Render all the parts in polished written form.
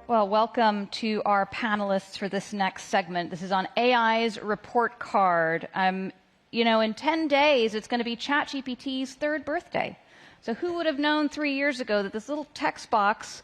Well, welcome to our panelists for this next segment. This is on AI's report card. In 10 days, it's going to be ChatGPT's third birthday. So who would have known 3 years ago that this little text box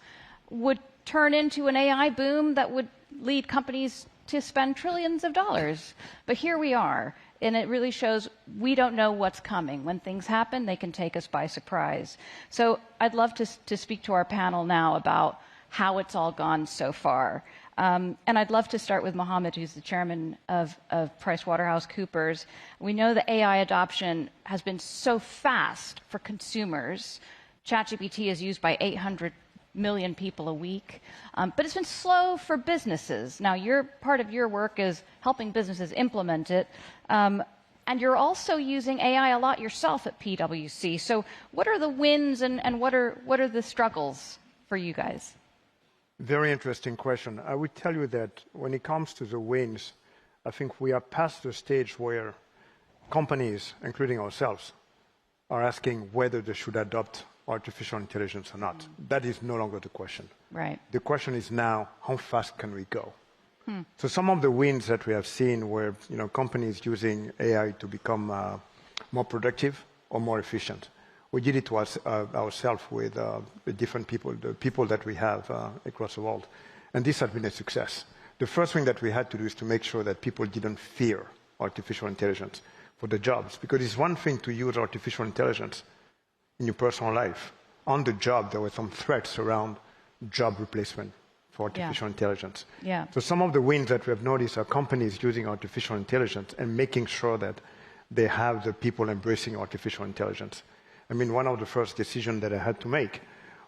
would turn into an AI boom that would lead companies to spend trillions of dollars? But here we are, and it really shows we don't know what's coming. When things happen, they can take us by surprise. So I'd love to speak to our panel now about how it's all gone so far. And I'd love to start with Mohamed, who's the chairman of PricewaterhouseCoopers. We know that AI adoption has been so fast for consumers. ChatGPT is used by 800 million people a week, but it's been slow for businesses. Now, part of your work is helping businesses implement it, and you're also using AI a lot yourself at PwC. So what are the wins and what are the struggles for you guys? Very interesting question. I would tell you that when it comes to the wins, I think we are past the stage where companies, including ourselves, are asking whether they should adopt artificial intelligence or not. That is no longer the question. Right. The question is now, how fast can we go? So some of the wins that we have seen were companies using AI to become more productive or more efficient. We did it to ourselves with the different people, the people that we have across the world. And this has been a success. The first thing that we had to do is to make sure that people didn't fear artificial intelligence for the jobs. Because it's one thing to use artificial intelligence in your personal life. On the job, there were some threats around job replacement for artificial intelligence. Yeah. So some of the wins that we have noticed are companies using artificial intelligence and making sure that they have the people embracing artificial intelligence. I mean, one of the first decisions that I had to make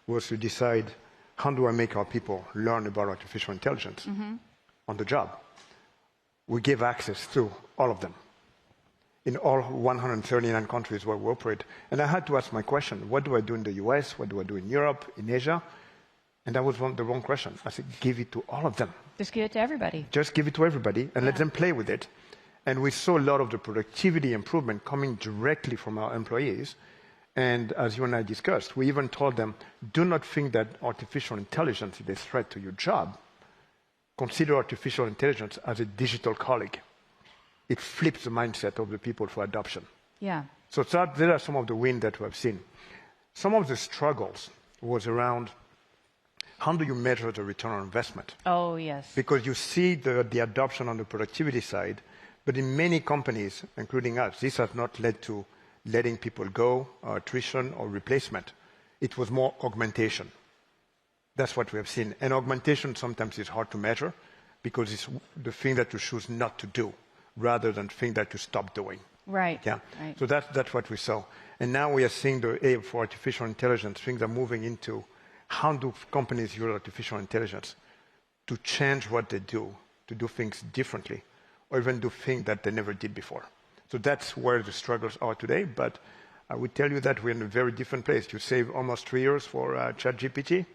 was to decide, how do I make our people learn about artificial intelligence on the job? We give access to all of them in all 139 countries where we operate. And I had to ask my question, what do I do in the US? What do I do in Europe, in Asia? And that was the wrong question. I said, give it to all of them. Just give it to everybody. Just give it to everybody and let them play with it. And we saw a lot of the productivity improvement coming directly from our employees. And as you and I discussed, we even told them, do not think that artificial intelligence is a threat to your job. Consider artificial intelligence as a digital colleague. It flips the mindset of the people for adoption. Yeah. So there are some of the wins that we have seen. Some of the struggles was around, how do you measure the return on investment? Oh, yes. Because you see the adoption on the productivity side, but in many companies, including us, this has not led to letting people go, or attrition, or replacement. It was more augmentation. That's what we have seen. And augmentation sometimes is hard to measure because it's the thing that you choose not to do rather than the thing that you stop doing. Right. Yeah. Right. So that's what we saw. And now we are seeing the AI for artificial intelligence, things are moving into how do companies use artificial intelligence to change what they do, to do things differently, or even do things that they never did before. So that's where the struggles are today, but I would tell you that we're in a very different place. You save almost 3 years for ChatGPT.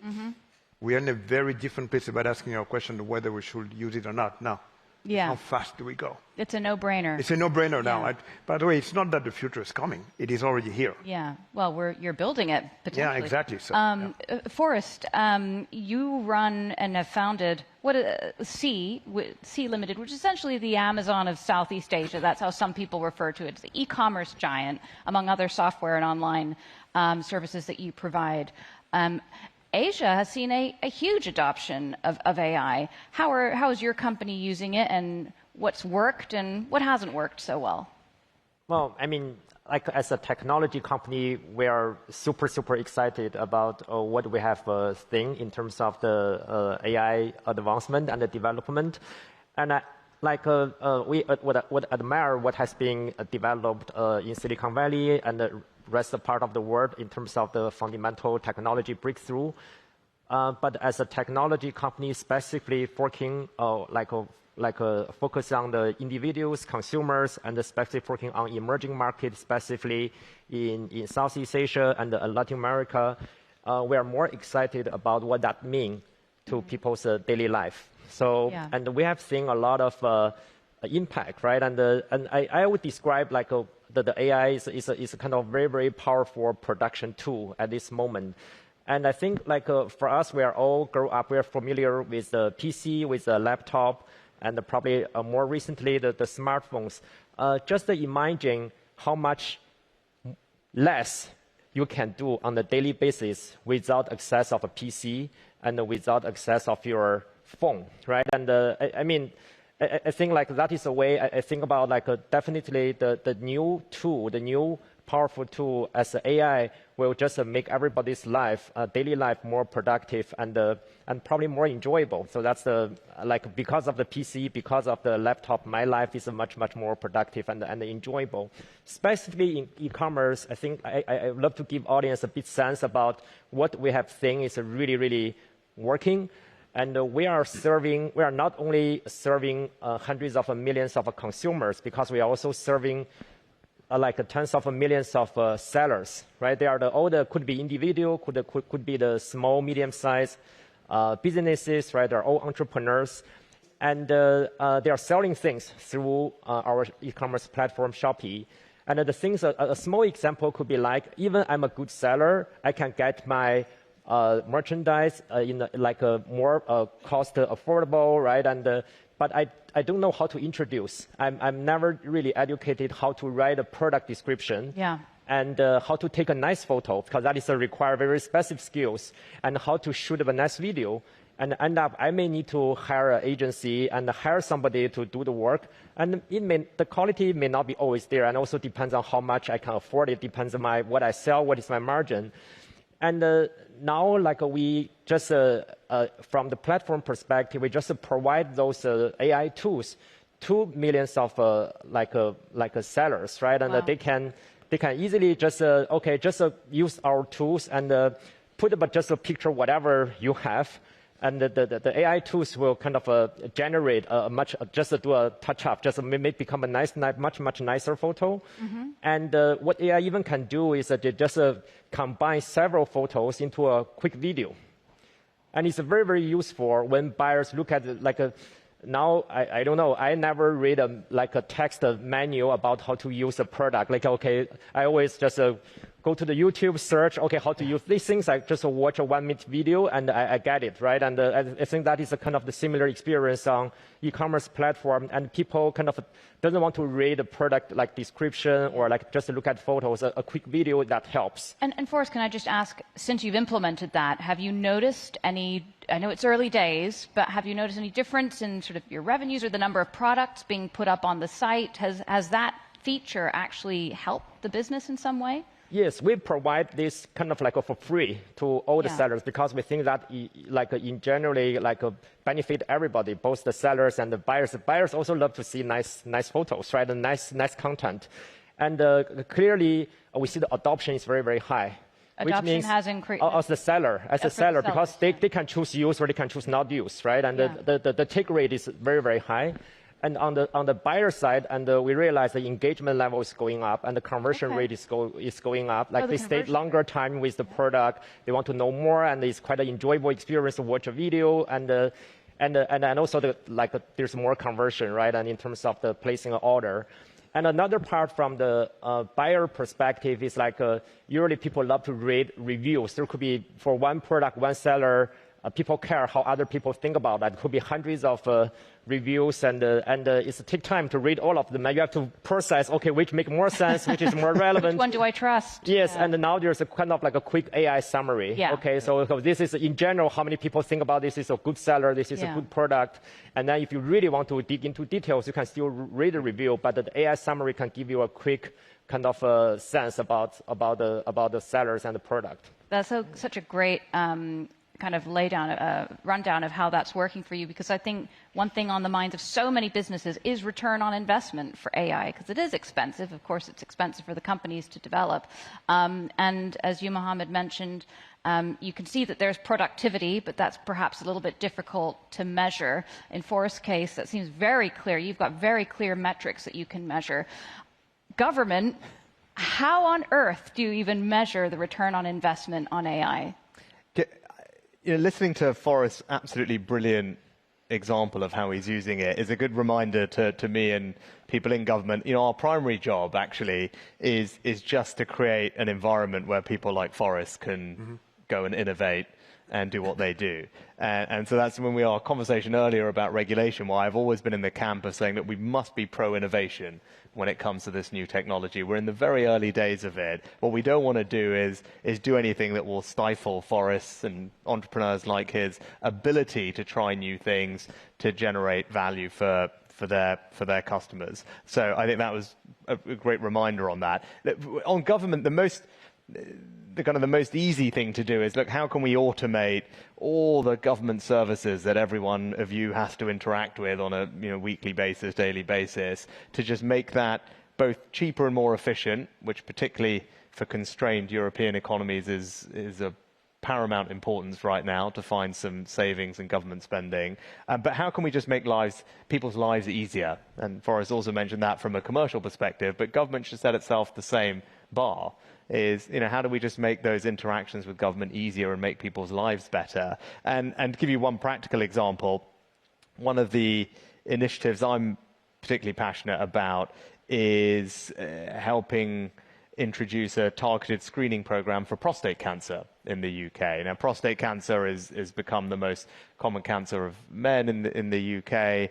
We are in a very different place about asking our question whether we should use it or not now. Yeah. How fast do we go? It's a no-brainer. It's a no-brainer now. By the way, it's not that the future is coming. It is already here. Yeah. Well, you're building it, potentially. Yeah, exactly. So, Forrest, you run and have founded C Limited, which is essentially the Amazon of Southeast Asia. That's how some people refer to it. It's the e-commerce giant, among other software and online services that you provide. Asia has seen a huge adoption of AI. How is your company using it, and what's worked and what hasn't worked so well? Well, I mean, like as a technology company, we are super excited about what we have seen in terms of the AI advancement and the development. And we would admire what has been developed in Silicon Valley and the rest of part of the world in terms of the fundamental technology breakthrough. But as a technology company, specifically working focus on the individuals, consumers, and especially working on emerging markets, specifically in Southeast Asia and Latin America, we are more excited about what that means to people's daily life. So, and we have seen a lot of impact, right? And I would describe like the AI is a kind of very powerful production tool at this moment. And I think like for us, we are all grow up, we are familiar with the PC, with the laptop, and probably more recently the smartphones. Just imagine how much less you can do on a daily basis without access of a PC and without access of your phone, right? And I mean, I think like that is a way I think about like definitely the new tool, the new powerful tool as AI will just make everybody's life, daily life, more productive and probably more enjoyable. So that's like because of the PC, because of the laptop, my life is much more productive and enjoyable. Specifically in e-commerce, I think I love to give audience a bit sense about what we have seen is really working. And we are not only serving hundreds of millions of consumers, because we are also serving like tens of millions of sellers, right? They are could be individual, could be the small, medium-sized businesses, right? They're all entrepreneurs. And they are selling things through our e-commerce platform, Shopee. And the things, a small example could be like, even I'm a good seller, I can get my merchandise in like a more cost affordable, right? And but I don't know how to introduce. I'm never really educated how to write a product description. Yeah. And how to take a nice photo, because that is require very specific skills, and how to shoot a nice video. And end up, I may need to hire an agency and hire somebody to do the work. And the quality may not be always there, and also depends on how much I can afford it, depends on what I sell, what is my margin. And now, like we just, from the platform perspective, we just provide those AI tools to millions of sellers, right? And wow. they can easily just use our tools and put just a picture whatever you have, and the AI tools will kind of generate just do a touch up, just become a much nicer photo. Mm-hmm. And what AI even can do is that they just combine several photos into a quick video, and it's very useful when buyers look at it like a. Now, I don't know, I never read a text manual about how to use a product. Like, okay, I always just go to the YouTube, search, okay, how to use these things. I just watch a 1-minute video and I get it, right? And I think that is a kind of the similar experience on e-commerce platform, and people kind of doesn't want to read a product like description or like just look at photos, a quick video that helps. And Forrest, can I just ask, since you've implemented that, have you noticed any, I know it's early days, but have you noticed any difference in sort of your revenues or the number of products being put up on the site? Has that feature actually helped the business in some way? Yes, we provide this kind of like for free to all the sellers, because we think that in generally benefit everybody, both the sellers and the buyers. The buyers also love to see nice photos, right? And nice content. And clearly we see the adoption is very high. Adoption which means has increased. As a seller, because they can choose use or they can choose not use, right? And the take rate is very high. And on the buyer side, and we realize the engagement level is going up and the conversion rate is going up. Like they stay longer time with the product. They want to know more, and it's quite an enjoyable experience to watch a video. And also there's more conversion, right? And in terms of the placing an order. And another part from the buyer perspective is usually people love to read reviews. There could be for one product, one seller. People care how other people think about that. It could be hundreds of reviews, and it takes time to read all of them. And you have to process, okay, which make more sense, which is more relevant. Which one do I trust? Yes, and now there's a kind of like a quick AI summary. Yeah. Okay, so this is in general how many people think about this is a good seller, this is a good product. And then if you really want to dig into details, you can still read the review, but the AI summary can give you a quick kind of sense about the sellers and the product. That's such a great kind of rundown of how that's working for you, because I think one thing on the minds of so many businesses is return on investment for AI, because it is expensive. Of course, it's expensive for the companies to develop. And as you, Mohamed, mentioned, you can see that there's productivity, but that's perhaps a little bit difficult to measure. In Forrest's case, that seems very clear. You've got very clear metrics that you can measure. Government, how on earth do you even measure the return on investment on AI? Listening to Forrest's absolutely brilliant example of how he's using it is a good reminder to me and people in government. Our primary job actually is just to create an environment where people like Forrest can go and innovate and do what they do. And so that's when our conversation earlier about regulation, why I've always been in the camp of saying that we must be pro-innovation when it comes to this new technology. We're in the very early days of it. What we don't want to do is do anything that will stifle Forrest's and entrepreneurs like his ability to try new things to generate value for their customers. So I think that was a great reminder on that. On government, the most easy thing to do is look, how can we automate all the government services that every one of you has to interact with on a weekly basis, daily basis, to just make that both cheaper and more efficient, which particularly for constrained European economies is a paramount importance right now, to find some savings in government spending. But how can we just make people's lives easier? And Forrest also mentioned that from a commercial perspective, but government should set itself the same bar. Is how do we just make those interactions with government easier and make people's lives better? And to give you one practical example, one of the initiatives I'm particularly passionate about is helping introduce a targeted screening program for prostate cancer in the UK. Now, prostate cancer has become the most common cancer of men in the UK.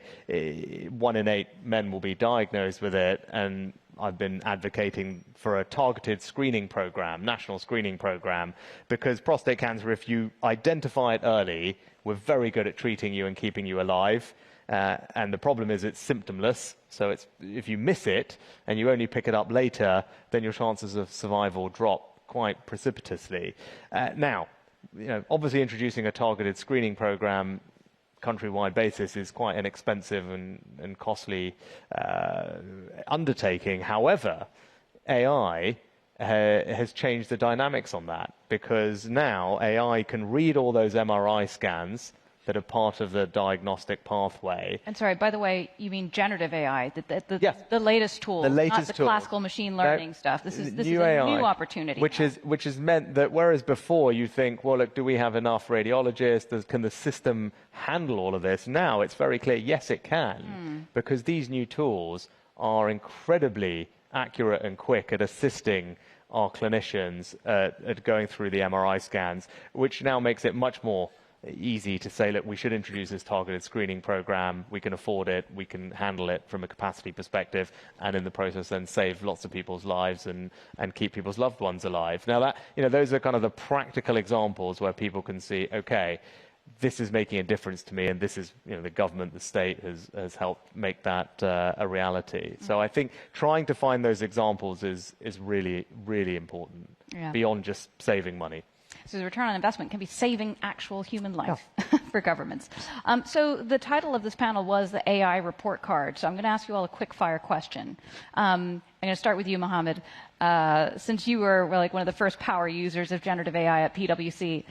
1 in 8 men will be diagnosed with it, and I've been advocating for a targeted screening program, national screening program, because prostate cancer, if you identify it early, we're very good at treating you and keeping you alive. And the problem is it's symptomless. So if you miss it and you only pick it up later, then your chances of survival drop quite precipitously. Now, obviously introducing a targeted screening program countrywide basis is quite an expensive and costly undertaking. However, AI has changed the dynamics on that, because now AI can read all those MRI scans that are part of the diagnostic pathway. And sorry, by the way, you mean generative AI, Yes. the latest tool, not the tool. Classical machine learning stuff. This is new a AI, new opportunity. Which has meant that whereas before you think, well, look, do we have enough radiologists? Can the system handle all of this? Now it's very clear, yes, it can, because these new tools are incredibly accurate and quick at assisting our clinicians at going through the MRI scans, which now makes it much more easy to say, look, we should introduce this targeted screening program. We can afford it. We can handle it from a capacity perspective, and in the process then save lots of people's lives and keep people's loved ones alive. Now that, those are kind of the practical examples where people can see, okay, this is making a difference to me, and this is, the government, the state has helped make that a reality. So I think trying to find those examples is really, really important, beyond just saving money. So the return on investment can be saving actual human life for governments. So the title of this panel was the AI report card. So I'm going to ask you all a quick fire question. I'm going to start with you, Mohamed. Since you were like one of the first power users of generative AI at PwC,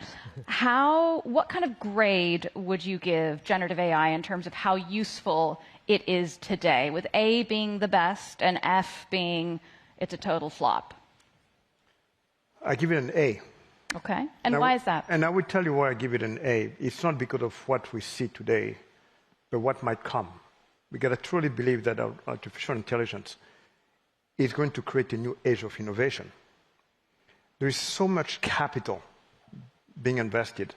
what kind of grade would you give generative AI in terms of how useful it is today, with A being the best and F being it's a total flop? I give it an A. Okay. And why is that? And I would tell you why I give it an A. It's not because of what we see today, but what might come. We got to truly believe that artificial intelligence is going to create a new age of innovation. There is so much capital being invested.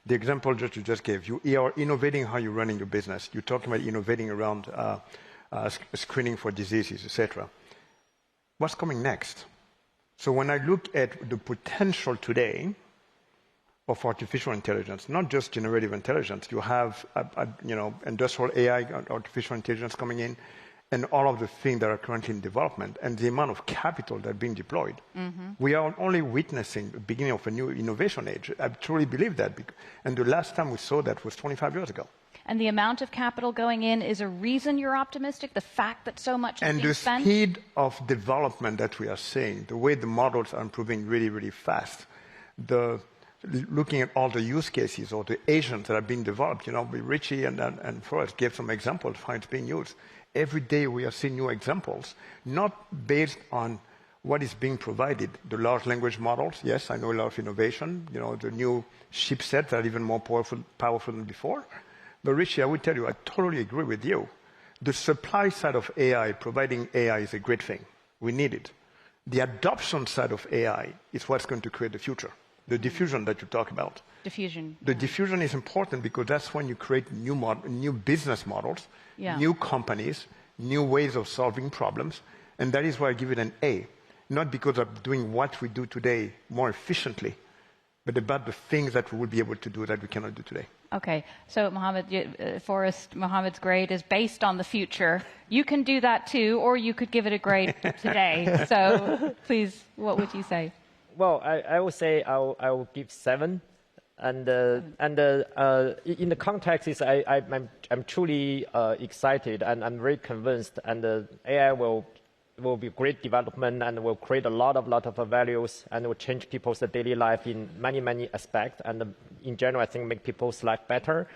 The example that you just gave, you are innovating how you're running your business. You're talking about innovating around screening for diseases, etc. What's coming next? So when I look at the potential today of artificial intelligence, not just generative intelligence, you have industrial AI, artificial intelligence coming in, and all of the things that are currently in development, and the amount of capital that are being deployed. We are only witnessing the beginning of a new innovation age. I truly believe that. And the last time we saw that was 25 years ago. And the amount of capital going in is a reason you're optimistic? The fact that so much is being spent? And the speed of development that we are seeing, the way the models are improving really, really fast, looking at all the use cases or the agents that are being developed, Richie and Forrest gave some examples of how it's being used. Every day we are seeing new examples, not based on what is being provided. The large language models, yes, I know a lot of innovation, the new chipsets that are even more powerful than before. But Richie, I would tell you, I totally agree with you. The supply side of AI, providing AI, is a great thing. We need it. The adoption side of AI is what's going to create the future. the diffusion that you talk about. Diffusion. The diffusion is important because that's when you create new business models, new companies, new ways of solving problems, and that is why I give it an A. Not because of doing what we do today more efficiently, but about the things that we will be able to do that we cannot do today. Okay, so Forrest, Mohamed's grade is based on the future. You can do that too, or you could give it a grade today. So please, what would you say? Well, I would say I will give 7. And in the context is I'm truly excited and I'm very convinced, and AI will be great development and will create a lot of values and will change people's daily life in many aspects, and in general I think make people's life better.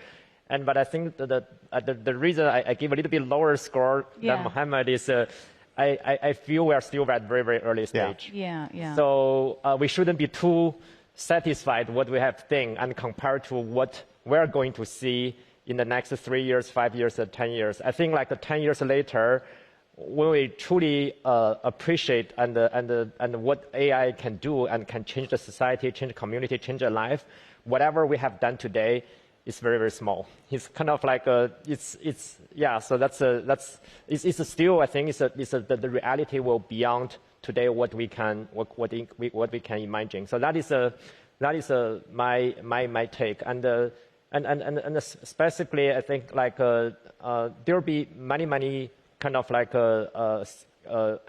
But I think the reason I give a little bit lower score than Mohamed is I feel we are still at very early stage. So we shouldn't be too satisfied what we have think and compared to what we're going to see in the next 3 years, 5 years, or 10 years. I think like 10 years later, when we truly appreciate and what AI can do and can change the society, change the community, change the life, whatever we have done today is very small. It's kind of like so it's still, I think the reality will beyond today what we can imagine. So that is my take, and specifically I think like there will be many kind of like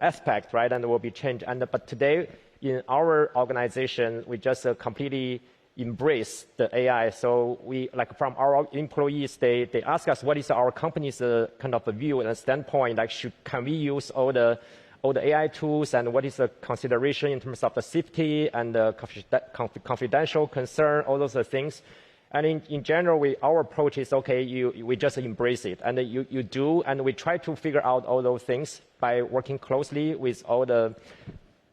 aspects, right, and there will be change. But today in our organization we just completely embrace the AI. So we, like, from our employees, they ask us what is our company's kind of a view and a standpoint, like can we use all the AI tools, and what is the consideration in terms of the safety and the confidential concern, all those things. And in general, our approach is, okay, we just embrace it, and you do, and we try to figure out all those things by working closely with all the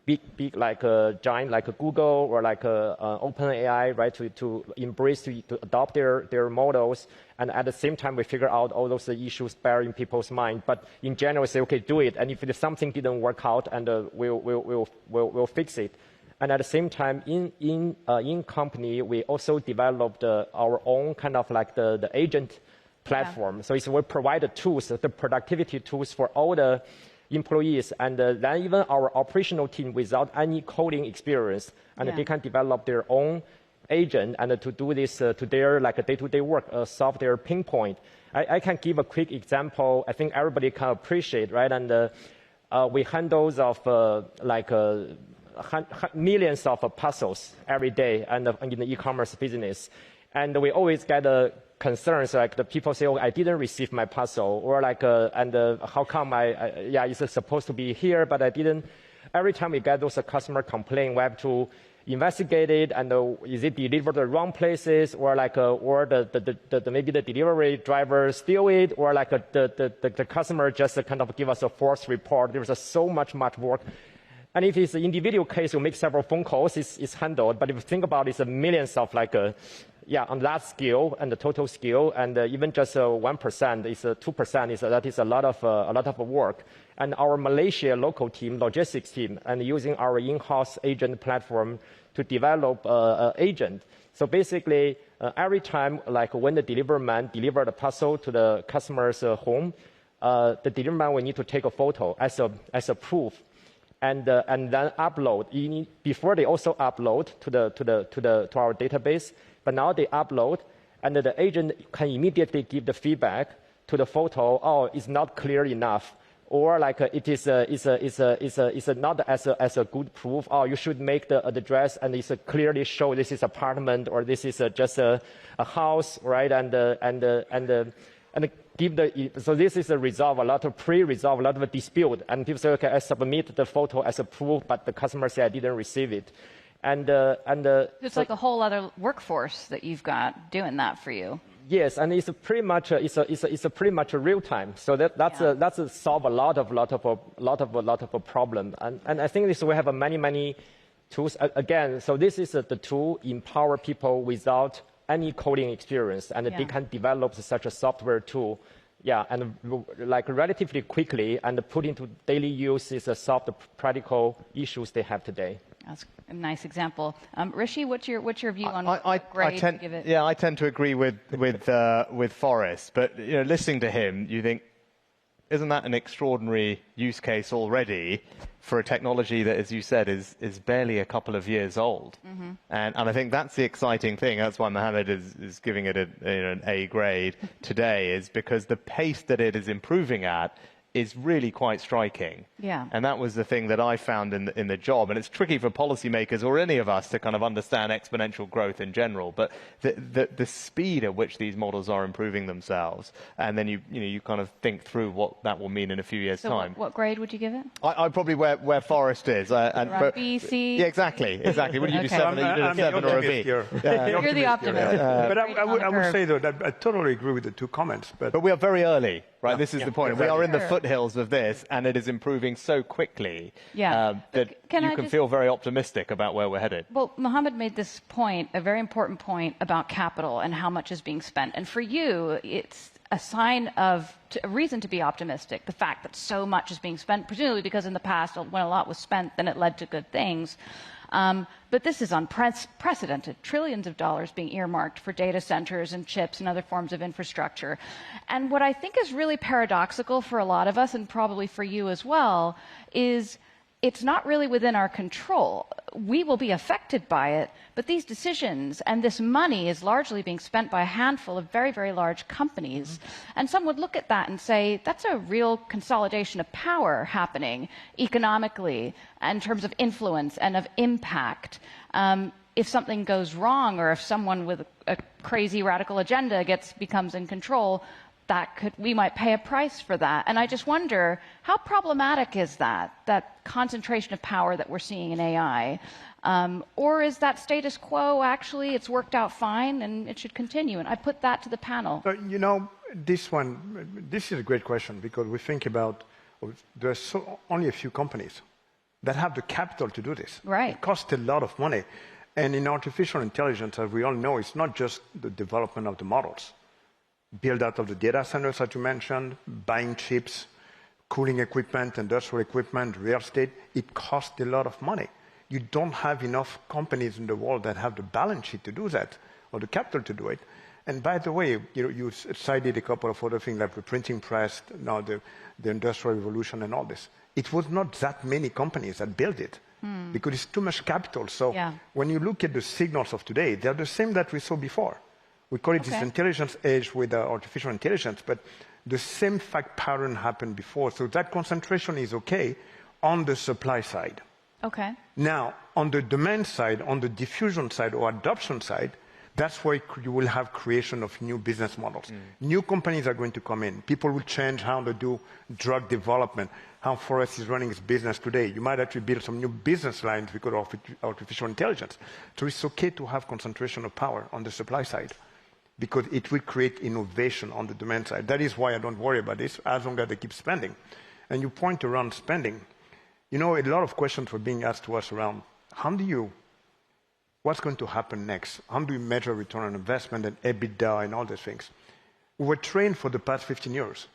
big like giant like Google or like OpenAI, right, to embrace, to adopt their models, and at the same time we figure out all those issues bear in people's mind. But in general, say, okay, do it, and if something didn't work out, and we'll fix it. And at the same time, in company, we also developed our own kind of like the agent platform. So we provide the tools, the productivity tools for all the employees, and then even our operational team without any coding experience, and they can develop their own agent and to do this to their like day-to-day work, solve their pain point. I can give a quick example. I think everybody can appreciate, right? And we handles of millions of parcels every day, and in the e-commerce business, and we always get concerns, like the people say, oh, I didn't receive my parcel, or like, how come it's supposed to be here, but I didn't. Every time we get those customer complaint, we have to investigate it, and is it delivered the wrong places, or like, or maybe the delivery driver steal it, or like the customer just kind of give us a false report. There's so much work. And if it's an individual case, you make several phone calls, it's handled. But if you think about it, it's millions of like, on that scale and the total scale, and even just 1% is 2%. That is a lot of work. And our Malaysia local team, logistics team, and using our in-house agent platform to develop agent. So basically, every time, like when the delivery man delivers the parcel to the customer's home, the delivery man will need to take a photo as a proof. And then upload. Before they also upload to our database, but now they upload, and the agent can immediately give the feedback to the photo. Oh, it's not clear enough, or like it is not as a good proof. Oh, you should make the address, and it's clearly show this is apartment, or this is just a house, right? And so this is a lot of pre-resolve, a lot of dispute, and people say, okay, I submit the photo as a proof, but the customer say I didn't receive it, it's like a whole other workforce that you've got doing that for you. Yes, and it's pretty much pretty much real time. So that's solve a lot of problem, and I think we have many tools again. So this is the tool empower people without any coding experience, and they can develop such a software tool, and like relatively quickly, and put into daily use is solve the practical issues they have today. That's a nice example. Rishi, what's your view on grade to give it? Yeah, I tend to agree with Forrest, but listening to him, you think, isn't that an extraordinary use case already for a technology that, as you said, is barely a couple of years old? Mm-hmm. And I think that's the exciting thing. That's why Mohamed is giving it an A grade today, is because the pace that it is improving at is really quite striking. Yeah. And that was the thing that I found in the job. And it's tricky for policymakers or any of us to kind of understand exponential growth in general. But the speed at which these models are improving themselves, and then you kind of think through what that will mean in a few years' time. What grade would you give it? I'm probably where Forrest is. B, C? Yeah, exactly. Would you do 7? You did a 7 or a B? You're the optimist. But I would say, though, that I totally agree with the two comments. But we are very early. Right, this is the point. Exactly. We are in the foothills of this, and it is improving so quickly that you can feel very optimistic about where we're headed. Well, Mohamed made this point, a very important point about capital and how much is being spent. And for you, it's a sign of a reason to be optimistic, the fact that so much is being spent, presumably because in the past, when a lot was spent, then it led to good things. But this is unprecedented, trillions of dollars being earmarked for data centers and chips and other forms of infrastructure. And what I think is really paradoxical for a lot of us, and probably for you as well, is it's not really within our control. We will be affected by it, but these decisions and this money is largely being spent by a handful of very, very large companies. Mm-hmm. And some would look at that and say, that's a real consolidation of power happening economically in terms of influence and of impact. If something goes wrong, or if someone with a crazy radical agenda becomes in control, we might pay a price for that. And I just wonder, how problematic is that concentration of power that we're seeing in AI? Or is that status quo actually, it's worked out fine and it should continue? And I put that to the panel. This is a great question, because we think about, there's only a few companies that have the capital to do this. Right. It costs a lot of money. And in artificial intelligence, as we all know, it's not just the development of the models. Build out of the data centers that you mentioned, buying chips, cooling equipment, industrial equipment, real estate, it costs a lot of money. You don't have enough companies in the world that have the balance sheet to do that, or the capital to do it. And by the way, you cited a couple of other things like the printing press, now the industrial revolution and all this. It was not that many companies that built it, because it's too much capital. So when you look at the signals of today, they're the same that we saw before. We call it this intelligence age with artificial intelligence, but the same fact pattern happened before. So that concentration is okay on the supply side. Okay. Now, on the demand side, on the diffusion side or adoption side, that's where you will have creation of new business models. New companies are going to come in. People will change how they do drug development, how Forrest is running his business today. You might actually build some new business lines because of artificial intelligence. So it's okay to have concentration of power on the supply side, because it will create innovation on the demand side. That is why I don't worry about this, as long as they keep spending. And you point around spending. A lot of questions were being asked to us around, what's going to happen next? How do you measure return on investment and EBITDA and all these things? We were trained for the past 15 years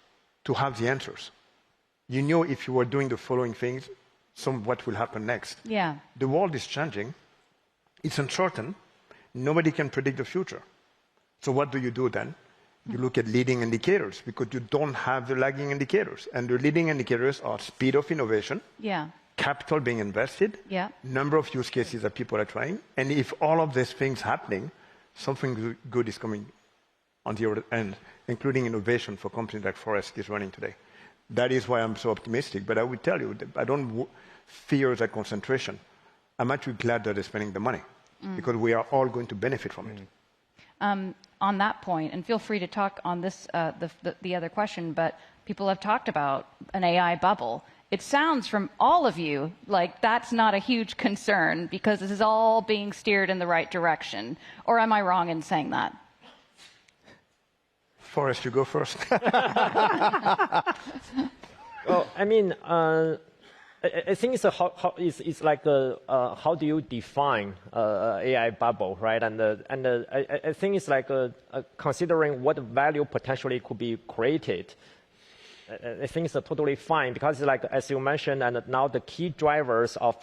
to have the answers. If you were doing the following things, what will happen next. Yeah. The world is changing. It's uncertain. Nobody can predict the future. So what do you do then? You look at leading indicators, because you don't have the lagging indicators. And the leading indicators are speed of innovation, capital being invested, number of use cases that people are trying. And if all of these things happening, something good is coming on the other end, including innovation for companies like Forrest is running today. That is why I'm so optimistic. But I will tell you, I don't fear that concentration. I'm actually glad that they're spending the money, because we are all going to benefit from it. On that point, and feel free to talk on this, the other question, but people have talked about an AI bubble. It sounds from all of you like that's not a huge concern, because this is all being steered in the right direction. Or am I wrong in saying that? Forrest, you go first. Well, I think it's like how do you define AI bubble, right? And I think it's like considering what value potentially could be created. I think it's totally fine, because it's like, as you mentioned, and now the key drivers of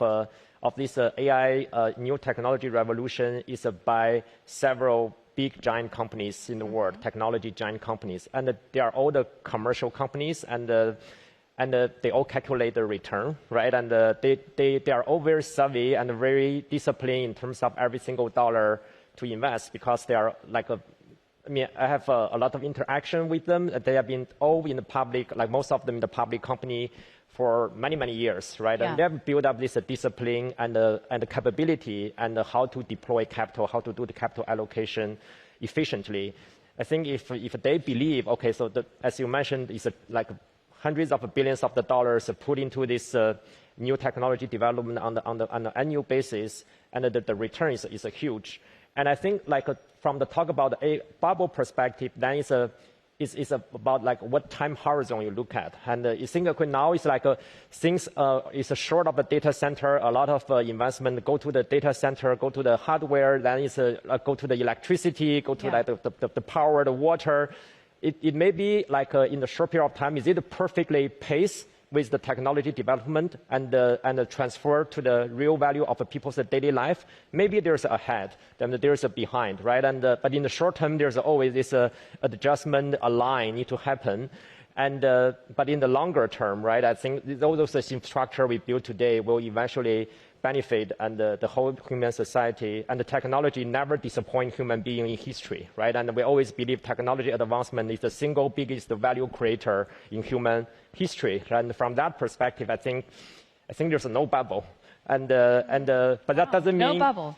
of this AI new technology revolution is by several big giant companies in the world, technology giant companies, and they are all the commercial companies, and they all calculate the return, right? And they are all very savvy and very disciplined in terms of every single dollar to invest, because they are like I have a lot of interaction with them. They have been all in the public, like most of them in the public company for many, many years, right? Yeah. And they have built up this discipline and the capability and how to deploy capital, how to do the capital allocation efficiently. I think if they believe, okay, so as you mentioned, it's like hundreds of billions of the dollars put into this new technology development on the annual basis, and the return is huge. And I think like from the talk about a bubble perspective, then it's about like what time horizon you look at. And you think now it's like things is short of a data center, a lot of investment go to the data center, go to the hardware, then it's go to the electricity, go to like the power, the water. It may be like in the short period of time, is it perfectly paced with the technology development and the transfer to the real value of people's daily life? Maybe there's a ahead, then there's a behind, right? But in the short term, there's always this adjustment, a line need to happen. But in the longer term, right, I think all those infrastructure we build today will eventually benefit and the whole human society, and the technology never disappoint human being in history, right? And we always believe technology advancement is the single biggest value creator in human history. And from that perspective, I think there's no bubble. But that doesn't mean no bubble.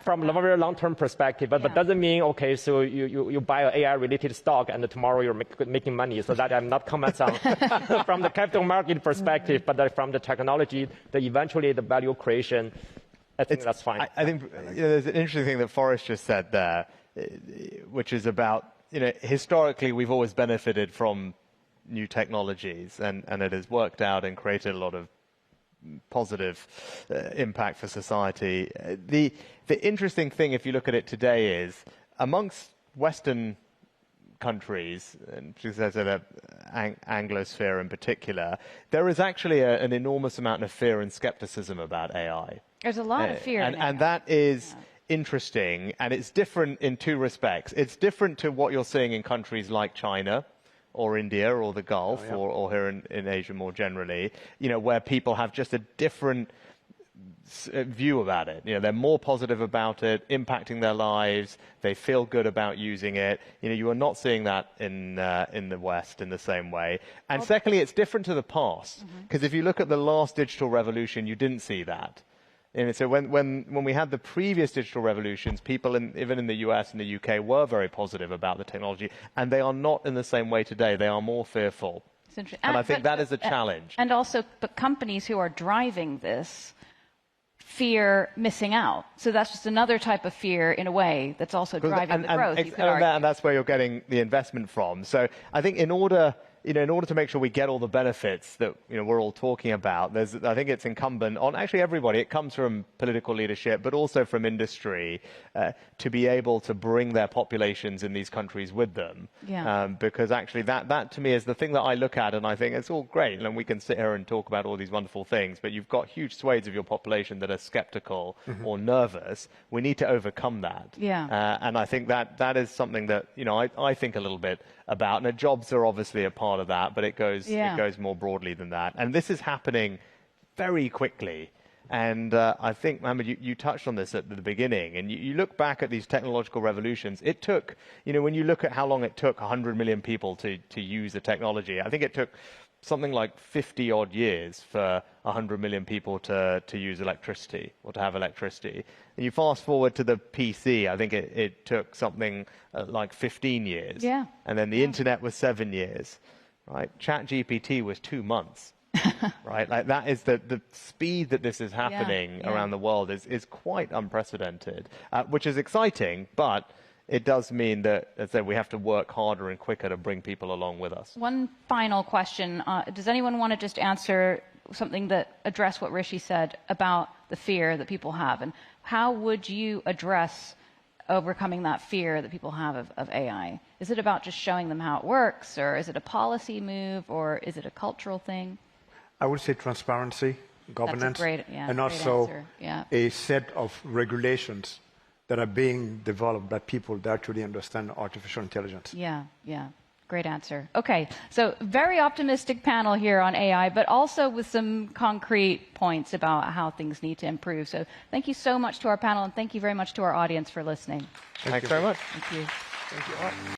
From a very long-term perspective, but doesn't mean okay. So you buy an AI-related stock and tomorrow you're making money. So that I'm not comments on from the capital market perspective, but from the technology, eventually the value creation. I think that's fine. I think there's an interesting thing that Forrest just said there, which is about historically we've always benefited from new technologies, and it has worked out and created a lot of positive impact for society. The interesting thing, if you look at it today, is amongst Western countries, and the Anglosphere in particular, there is actually an enormous amount of fear and skepticism about AI. There's a lot of fear. And that is interesting, and it's different in two respects. It's different to what you're seeing in countries like China, or India, or the Gulf, or here in Asia more generally, where people have just a different view about it. They're more positive about it, impacting their lives. They feel good about using it. You are not seeing that in the West in the same way. And secondly, it's different to the past, because if you look at the last digital revolution, you didn't see that. And so when we had the previous digital revolutions, people even in the US and the UK were very positive about the technology, and they are not in the same way today. They are more fearful. And I think that is a challenge. And also, but companies who are driving this fear missing out. So that's just another type of fear in a way that's also driving the growth. And that's where you're getting the investment from. So I think in order to make sure we get all the benefits that we're all talking about, I think it's incumbent on actually everybody. It comes from political leadership, but also from industry, to be able to bring their populations in these countries with them. Because actually that to me is the thing that I look at, and I think it's all great, and we can sit here and talk about all these wonderful things, but you've got huge swathes of your population that are skeptical or nervous. We need to overcome that. And I think that is something that I think a little bit about, and jobs are obviously a part of that, but it goes more broadly than that. And this is happening very quickly. And I think, Mohamed, you touched on this at the beginning, and you look back at these technological revolutions. It took, when you look at how long it took 100 million people to use the technology, I think it took something like 50 odd years for 100 million people to use electricity or to have electricity. And you fast forward to the PC, I think it took something like 15 years. And then the internet was 7 years, right? ChatGPT was 2 months, right? Like that is the speed that this is happening around the world is quite unprecedented, which is exciting, but it does mean that, as I said, we have to work harder and quicker to bring people along with us. One final question. Does anyone want to just answer something that address what Rishi said about the fear that people have? And how would you address overcoming that fear that people have of AI? Is it about just showing them how it works, or is it a policy move, or is it a cultural thing? I would say transparency. governance, and great also answer. Yeah. a set of regulations that are being developed by people that actually understand artificial intelligence. Yeah, yeah. Great answer. Okay, so very optimistic panel here on AI, but also with some concrete points about how things need to improve. So thank you so much to our panel, and thank you very much to our audience for listening. Thanks very much. Thank you. Thank you.